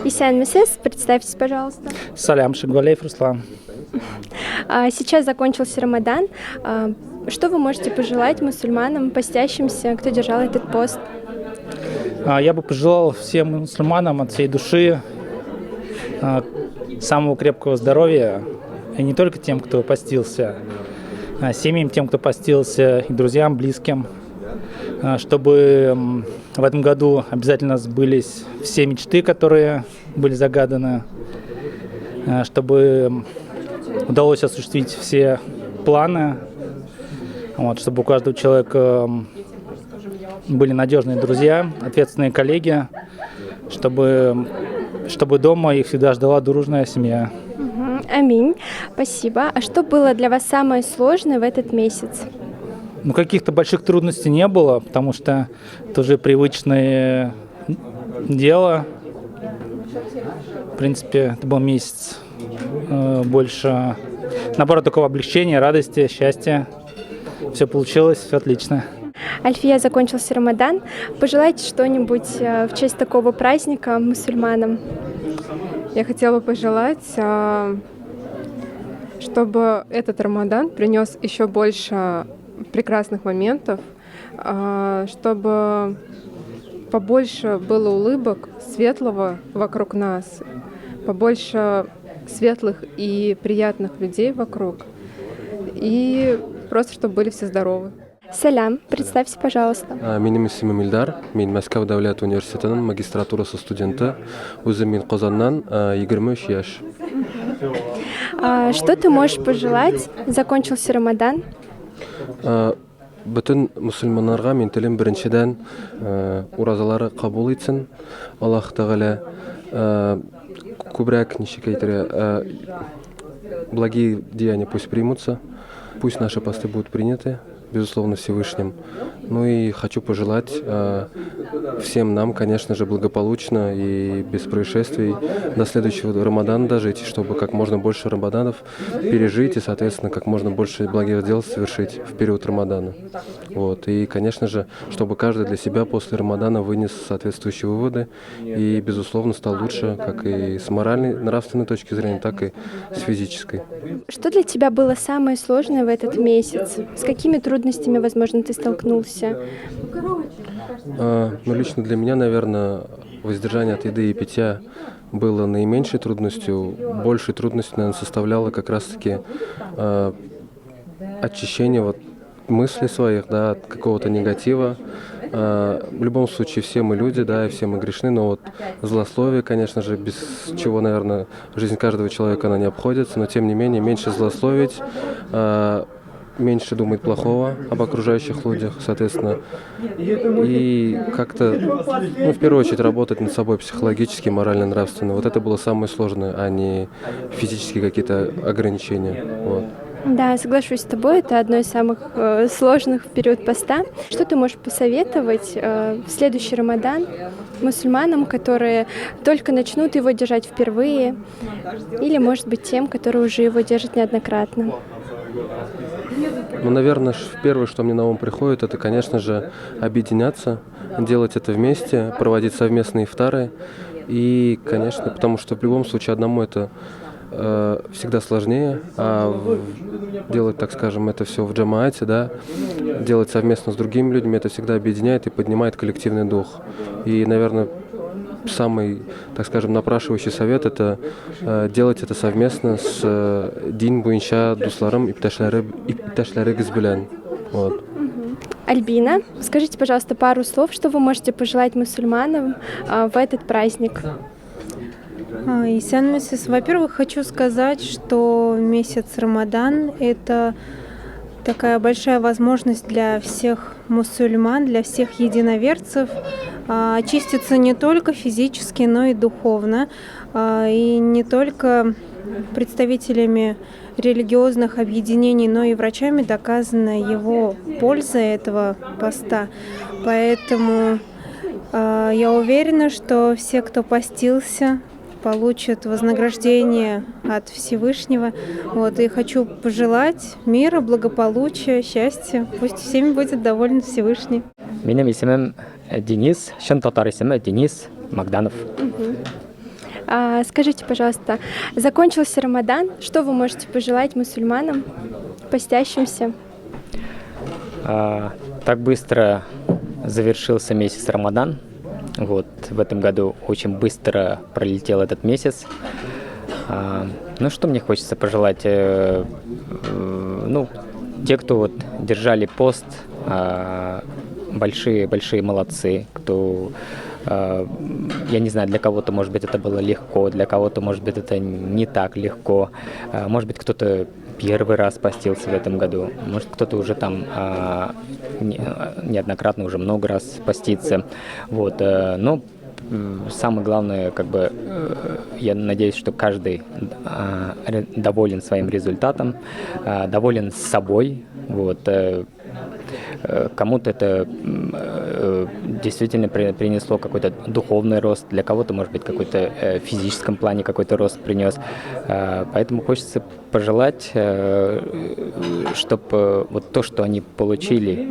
Исянмисес, представьтесь, пожалуйста. Салям, Шигвалеев Руслан. Сейчас закончился Рамадан. Что вы можете пожелать мусульманам, постящимся, кто держал этот пост? Я бы пожелал всем мусульманам от всей души самого крепкого здоровья, и не только тем, кто постился, а семьям, тем, кто постился, и друзьям, близким, чтобы в этом году обязательно сбылись все мечты, которые были загаданы, чтобы удалось осуществить все планы, чтобы у каждого человека были надежные друзья, ответственные коллеги, чтобы дома их всегда ждала дружная семья. Аминь. Спасибо. А что было для вас самое сложное в этот месяц? Каких-то больших трудностей не было, потому что это уже привычное дело. В принципе, это был месяц больше, наоборот, такого облегчения, радости, счастья. Все получилось, все отлично. Альфия, закончился Рамадан. Пожелайте что-нибудь в честь такого праздника мусульманам. Я хотела пожелать, чтобы этот Рамадан принес еще больше прекрасных моментов, чтобы побольше было улыбок, светлого вокруг нас, побольше светлых и приятных людей вокруг, и просто чтобы были все здоровы. Салям, представься, пожалуйста. Менің есімім Ильдар, мен Мәскәу дәулет университетінің магистратурасы студенті, өзім мен Қазаннан, 23 яш. Что ты можешь пожелать? Закончился Рамадан. Bütün мұсылмандарға мен тілім біріншіден уразалары қабыл етсін. Аллах Тағала көбірек благие деяния пусть примутся, пусть наши посты будут приняты, безусловно, Всевышним. И хочу пожелать всем нам, конечно же, благополучно и без происшествий до следующего Рамадана дожить, чтобы как можно больше Рамаданов пережить и, соответственно, как можно больше благих дел совершить в период Рамадана. И, конечно же, чтобы каждый для себя после Рамадана вынес соответствующие выводы и, безусловно, стал лучше, как и с моральной, нравственной точки зрения, так и с физической. Что для тебя было самое сложное в этот месяц? С какими трудностями, возможно, ты столкнулся? Лично для меня, наверное, воздержание от еды и питья было наименьшей трудностью. Большей трудностью, наверное, составляло как раз-таки очищение мыслей своих, от какого-то негатива. В любом случае, все мы люди, и все мы грешны, но злословие, конечно же, без чего, наверное, жизнь каждого человека она не обходится, но тем не менее меньше злословить, меньше думать плохого об окружающих людях, соответственно, и как-то, в первую очередь, работать над собой психологически, морально, нравственно. Это было самое сложное, а не физические какие-то ограничения. Да, соглашусь с тобой, это одно из самых сложных в период поста. Что ты можешь посоветовать в следующий Рамадан мусульманам, которые только начнут его держать впервые, или, может быть, тем, которые уже его держат неоднократно? Наверное, первое, что мне на ум приходит, это, конечно же, объединяться, делать это вместе, проводить совместные ифтары. И, конечно, потому что в любом случае одному это всегда сложнее, а делать, так скажем, это все в джамаате, делать совместно с другими людьми, это всегда объединяет и поднимает коллективный дух. И, наверное, самый, так скажем, напрашивающий совет – это делать это совместно с дин буинча дусларым и пташлары гизбилен. Альбина, скажите, пожалуйста, пару слов, что вы можете пожелать мусульманам в этот праздник? Исянмисес, во-первых, хочу сказать, что месяц Рамадан – это такая большая возможность для всех мусульман, для всех единоверцев очиститься не только физически, но и духовно, и не только представителями религиозных объединений, но и врачами доказана его польза этого поста. Поэтому я уверена, что все, кто постился, получат вознаграждение от Всевышнего. И хочу пожелать мира, благополучия, счастья. Пусть всеми будет доволен Всевышний. Менің есімім Денис, шын татар есімі Денис Магданов. Скажите, пожалуйста, закончился Рамадан, что вы можете пожелать мусульманам, постящимся? Так быстро завершился месяц Рамадан. Вот, в этом году очень быстро пролетел этот месяц. Ну, что мне хочется пожелать? Ну, те, кто вот держали пост, большие молодцы, кто, я не знаю, для кого-то, может быть, это было легко, для кого-то, может быть, это не так легко. Может быть, кто-то первый раз постился в этом году, может, кто-то уже там неоднократно, уже много раз постится. Вот, но самое главное, как бы, я надеюсь, что каждый доволен своим результатом, доволен собой. Вот. Кому-то это действительно принесло какой-то духовный рост, для кого-то, может быть, какой-то в физическом плане какой-то рост принес. Поэтому хочется пожелать, чтобы вот то, что они получили,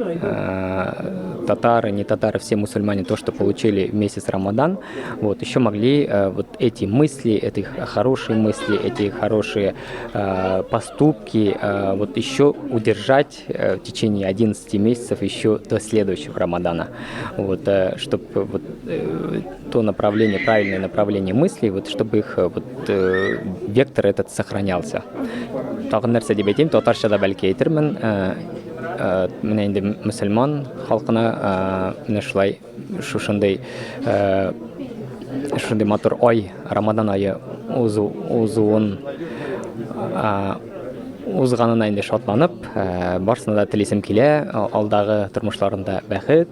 татары, не татары, все мусульмане, то, что получили в месяц Рамадан, вот, еще могли вот эти мысли, эти хорошие мысли, эти хорошие поступки вот еще удержать в течение 11 месяцев еще до следующего Рамадана. Вот, чтобы вот, то направление, правильное направление мыслей, вот, чтобы их вот, вектор этот сохранялся. Тағы нәрсе деп айтайын, татаршада бәлки әйтермен, менә инде мөселман халкына менә шулай шушындай матур ай, Рамадан айы узуын узганына инде шатланып, барысына да телисем килә, алдағы тормышларында бәхет,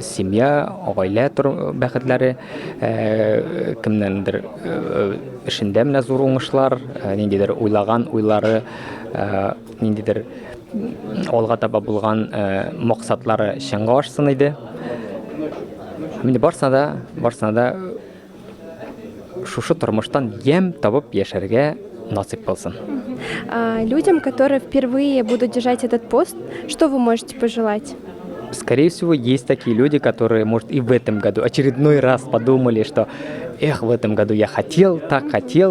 семья, гаилә бәхетләре, кемнеңдер эшендә менә зур уңышлар, ниндидер уйлаган уйлары, ниндидер алга таба булган максатлары чынга ашсын иде. Менә барысына да шушы тормыштан ям табып яшәргә насип булсын. Людям, которые впервые будут держать этот пост, что вы можете пожелать? Скорее всего, есть такие люди, которые, может, и в этом году очередной раз подумали, что в этом году я хотел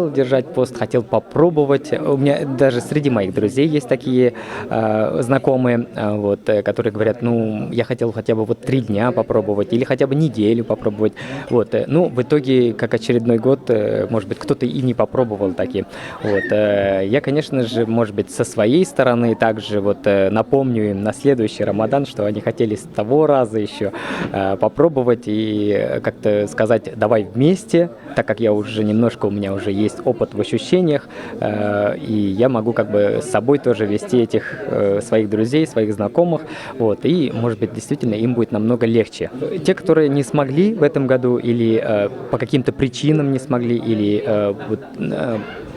держать пост, хотел попробовать. У меня даже среди моих друзей есть такие знакомые, вот, которые говорят, ну, я хотел хотя бы вот 3 дня попробовать или хотя бы неделю попробовать. Вот, ну, в итоге, как очередной год, может быть, кто-то и не попробовал такие. Вот, я, конечно же, может быть, со своей стороны также вот напомню им на следующий Рамадан, что они хотели с того раза еще попробовать и как-то сказать, давай вместе, так как я уже немножко, у меня уже есть опыт в ощущениях, и я могу как бы с собой тоже вести этих своих друзей, своих знакомых, вот, и, может быть, действительно им будет намного легче. Те, которые не смогли в этом году или по каким-то причинам не смогли, или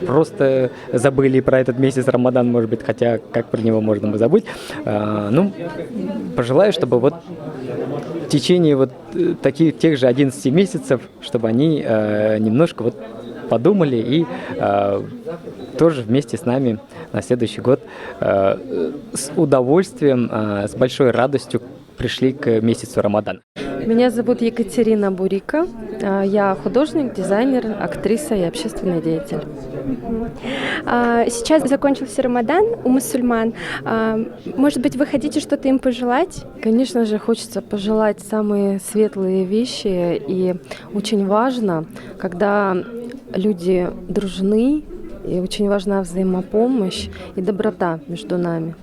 просто забыли про этот месяц Рамадан, может быть, хотя как про него можно бы забыть, ну, пожелаю, чтобы вот в течение вот тех же 11 месяцев, чтобы они немножко вот подумали и тоже вместе с нами на следующий год с удовольствием, с большой радостью пришли к месяцу Рамадан. Меня зовут Екатерина Бурика. Я художник, дизайнер, актриса и общественный деятель. Сейчас закончился Рамадан у мусульман. Может быть, вы хотите что-то им пожелать? Конечно же, хочется пожелать самые светлые вещи. И очень важно, когда люди дружны, и очень важна взаимопомощь и доброта между нами.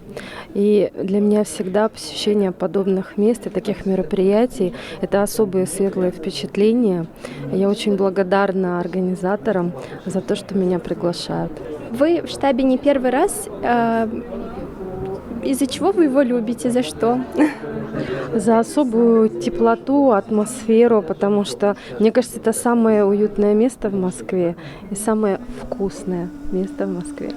И для меня всегда посещение подобных мест и таких мероприятий – это особые светлые впечатления. Я очень благодарна организаторам за то, что меня приглашают. Вы в штабе не первый раз. Из-за чего вы его любите? За что? За особую теплоту, атмосферу, потому что, мне кажется, это самое уютное место в Москве и самое вкусное место в Москве.